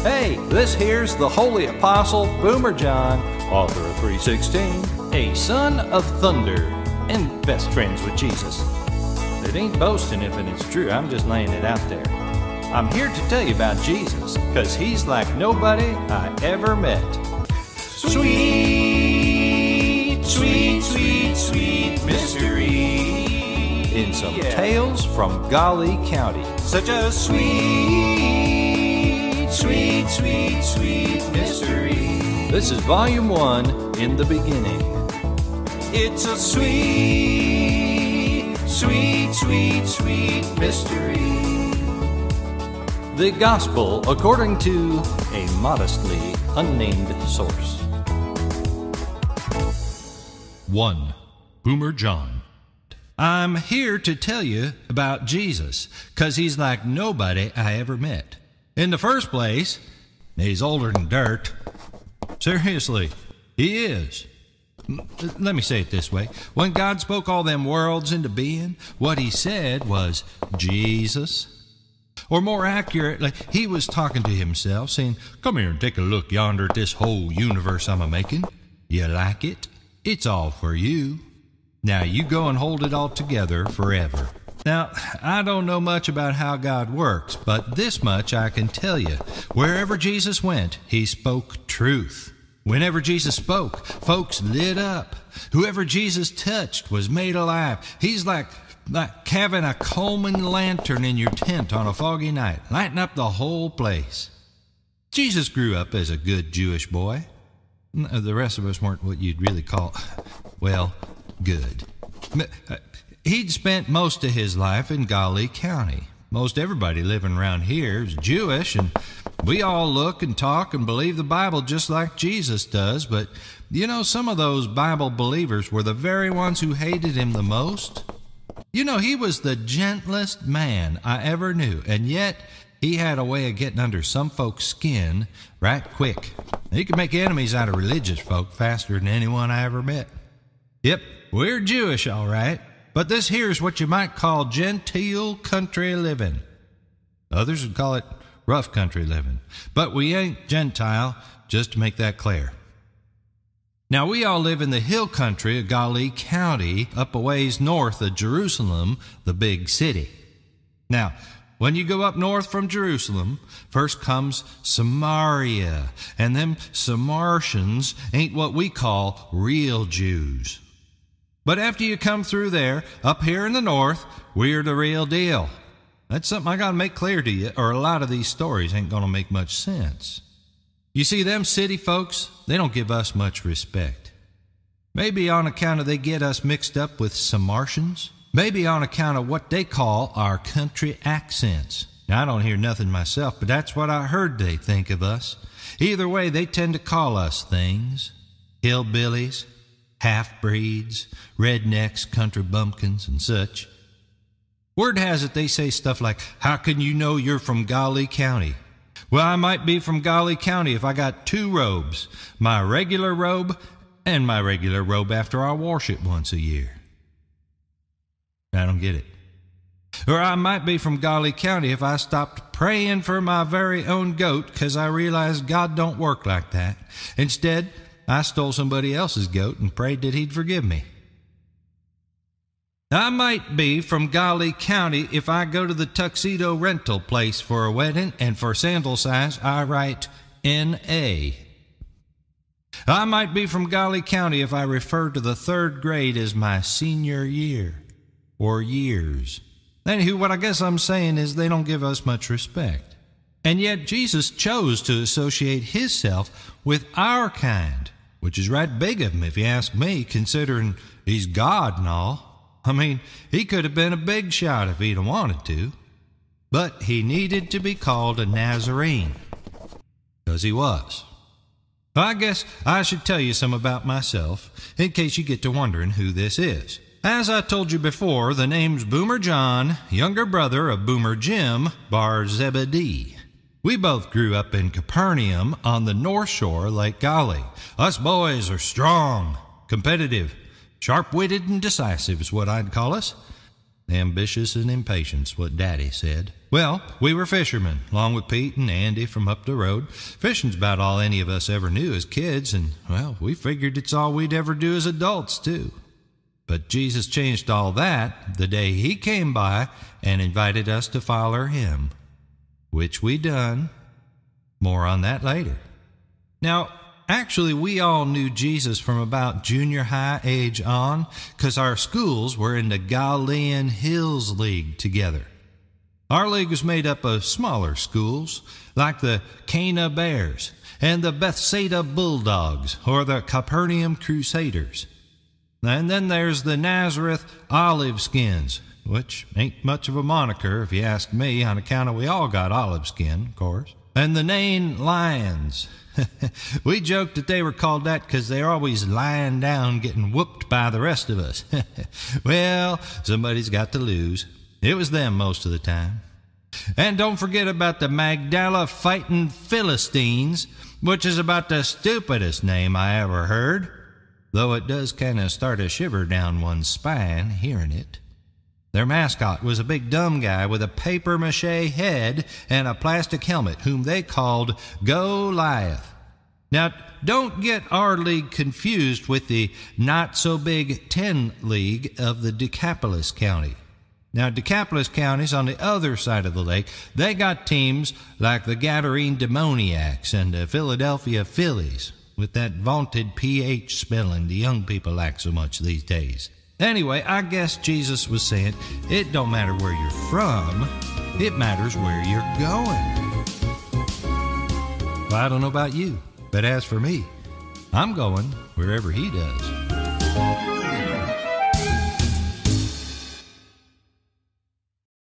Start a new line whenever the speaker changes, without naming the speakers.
Hey, this here's the Holy Apostle Boomer John, author of 316, a son of thunder, and best friends with Jesus. It ain't boasting if it's true, I'm just laying it out there. I'm here to tell you about Jesus, cause he's like nobody I ever met. Sweet, sweet, sweet, sweet mystery. In some tales from Gallee County. Such a sweet, sweet, sweet, sweet mystery. This is Volume 1, In the Beginning. It's a sweet, sweet, sweet, sweet mystery. The Gospel according to a modestly unnamed source.
1. Boomer John. I'm here to tell you about Jesus, 'cause he's like nobody I ever met. In the first place, he's older than dirt. Seriously, he is. Let me say it this way. When God spoke all them worlds into being, what he said was Jesus. Or more accurately, he was talking to himself, saying, "Come here and take a look yonder at this whole universe I'm a-making. You like it? It's all for you. Now you go and hold it all together forever." Now, I don't know much about how God works, but this much I can tell you. Wherever Jesus went, he spoke truth. Whenever Jesus spoke, folks lit up. Whoever Jesus touched was made alive. He's like having a Coleman lantern in your tent on a foggy night, lighting up the whole place. Jesus grew up as a good Jewish boy. The rest of us weren't what you'd really call, well, good. He'd spent most of his life in Gallee County. Most everybody living around here is Jewish, and we all look and talk and believe the Bible just like Jesus does, but you know, some of those Bible believers were the very ones who hated him the most. You know, he was the gentlest man I ever knew, and yet he had a way of getting under some folks' skin right quick. He could make enemies out of religious folk faster than anyone I ever met. Yep, we're Jewish, all right, but this here's what you might call genteel country living. Others would call it rough country living, but we ain't Gentile, just to make that clear. Now, we all live in the hill country of Gallee County, up a ways north of Jerusalem, the big city. Now, when you go up north from Jerusalem, first comes Samaria, and them Samartians ain't what we call real Jews. But after you come through there, up here in the north, we're the real deal. That's something I gotta make clear to you, or a lot of these stories ain't gonna make much sense. You see, them city folks, they don't give us much respect. Maybe on account of they get us mixed up with Samartians. Maybe on account of what they call our country accents. Now, I don't hear nothing myself, but that's what I heard they think of us. Either way, they tend to call us things. Hillbillies, half-breeds, rednecks, country bumpkins, and such. Word has it they say stuff like, "How can you know you're from Gallee County?" Well, I might be from Gallee County if I got two robes, my regular robe and my regular robe after I wash it once a year. I don't get it. Or I might be from Gallee County if I stopped praying for my very own goat because I realized God don't work like that. Instead, I stole somebody else's goat and prayed that he'd forgive me. I might be from Gallee County if I go to the tuxedo rental place for a wedding and for sandal size I write N.A. I might be from Gallee County if I refer to the third grade as my senior year or years. Anywho, what I guess I'm saying is they don't give us much respect. And yet Jesus chose to associate himself with our kind, which is right big of him if you ask me, considering he's God and all. I mean, he could have been a big shot if he'd have wanted to. But he needed to be called a Nazarene, because he was. I guess I should tell you some about myself, in case you get to wondering who this is. As I told you before, the name's Boomer John, younger brother of Boomer Jim, bar Zebedee. We both grew up in Capernaum on the north shore of Lake Gallee. Us boys are strong, competitive, sharp-witted and decisive is what I'd call us. Ambitious and impatient is what Daddy said. Well, we were fishermen, along with Pete and Andy from up the road. Fishing's about all any of us ever knew as kids, and, well, we figured it's all we'd ever do as adults, too. But Jesus changed all that the day he came by and invited us to follow him, which we done. More on that later. Now, actually, we all knew Jesus from about junior high age on, 'cause our schools were in the Galilean Hills League together. Our league was made up of smaller schools, like the Cana Bears and the Bethsaida Bulldogs or the Capernaum Crusaders. And then there's the Nazareth Olive Skins, which ain't much of a moniker if you ask me, on account of we all got olive skin, of course. And the Nain Lions. We joked that they were called that because they're always lying down getting whooped by the rest of us. Well, somebody's got to lose. It was them most of the time. And don't forget about the Magdala Fighting Philistines, which is about the stupidest name I ever heard, though it does kind of start a shiver down one's spine hearing it. Their mascot was a big dumb guy with a papier-mâché head and a plastic helmet, whom they called Goliath. Now, don't get our league confused with the not-so-big 10 League of the Decapolis County. Now, Decapolis County's on the other side of the lake. They got teams like the Gadarene Demoniacs and the Philadelphia Phillies, with that vaunted PH spelling the young people like so much these days. Anyway, I guess Jesus was saying, it don't matter where you're from, it matters where you're going. Well, I don't know about you, but as for me, I'm going wherever he does.